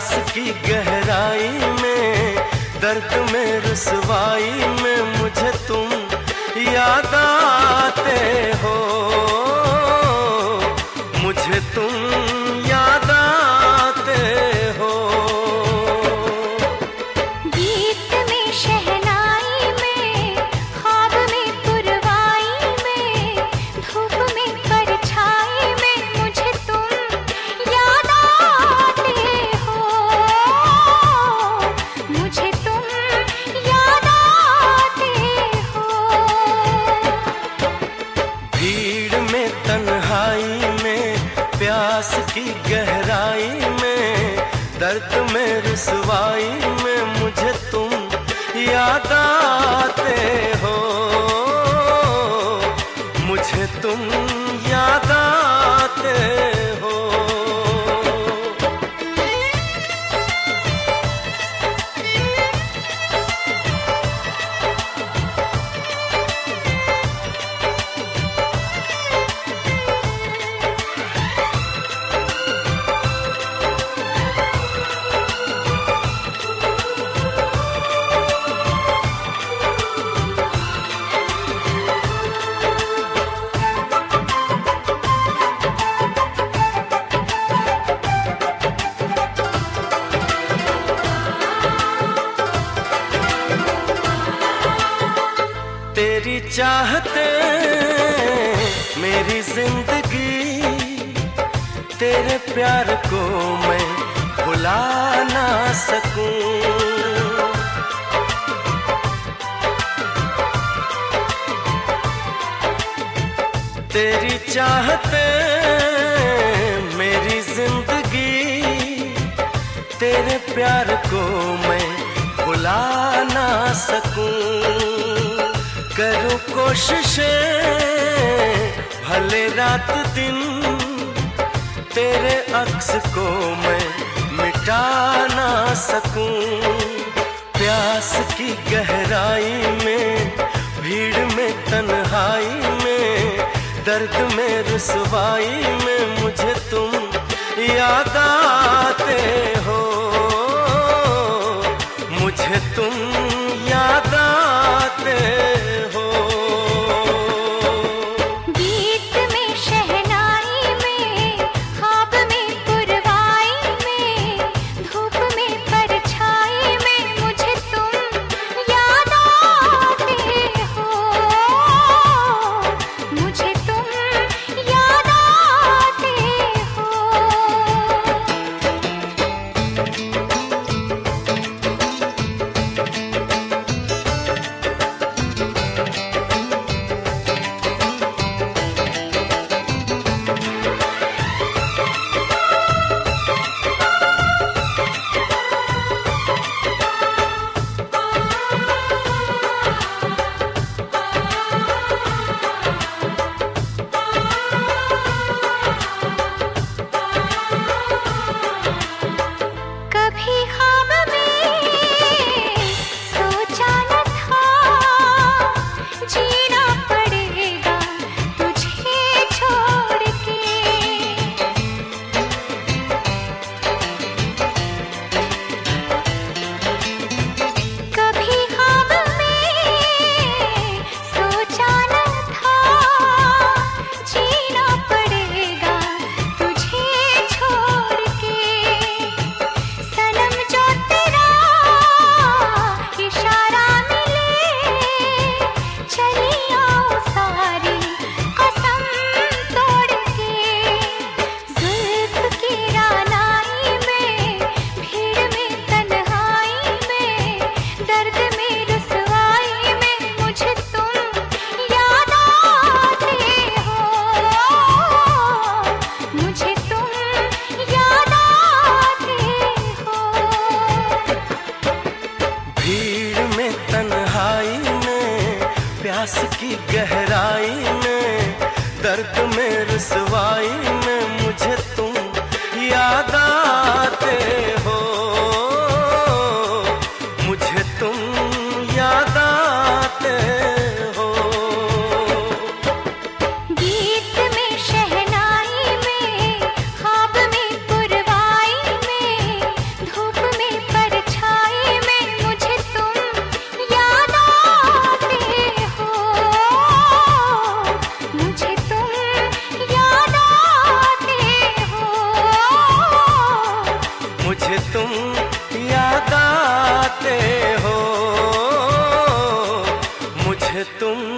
प्यास की गहराई में, दर्द में रुसवाई में मुझे तुम याद आते हो, मुझे तुम याद आते हो। गीत में शहनाई में, ख्वाब में पुरवाई में, धूप में परछाई में मुझे तुम याद आते हो, मुझे तुम याद आते हो। भीड़ में तन्हाई में, प्यास की गहराई में, दर्द में रुसवाई में मुझे तुम याद आते हो, मुझे तुम याद आते हो। तेरी चाहते मेरी जिंदगी, तेरे प्यार को मैं भुला ना सकूं। तेरी चाहते मेरी जिंदगी, तेरे प्यार को मैं भुला ना सकूं। करूं कोशिशें भले रात दिन, तेरे अक्स को मैं मिटा ना सकूं। प्यास की गहराई में, भीड़ में तन्हाई में, दर्द में रुसवाई में मुझे तुम याद आते हो, मुझे तुम याद आते हो। गीत में शहनाई में, ख्वाब में पुरवाई में, धूप में परछाई में मुझे तुम याद आते हो, मुझे तुम याद आते हो। कभी ख्वाब में सोचा न था, जीना पड़ेगा तुझे छोड़ के। कभी ख्वाब में सोचा न था, जीना पड़ेगा तुझे छोड़ के। सनम जो तेरा इशारा मिले, चली आओ सारी कसम तोड़ के। जुल्फ की रानाई में, भीड़ में तन्हाई में, दर्द में रुसवाई में मुझे तुम याद आते हो, मुझे तुम याद आते हो। भीड़ में तन्हाई में, प्यास की गहराई में, दर्द में रुसवाई में मुझे तुम याद आते हो, मुझे तुम याद आते हो। गीत में शहनाई में, ख्वाब में पुरवाई में, धूप तुम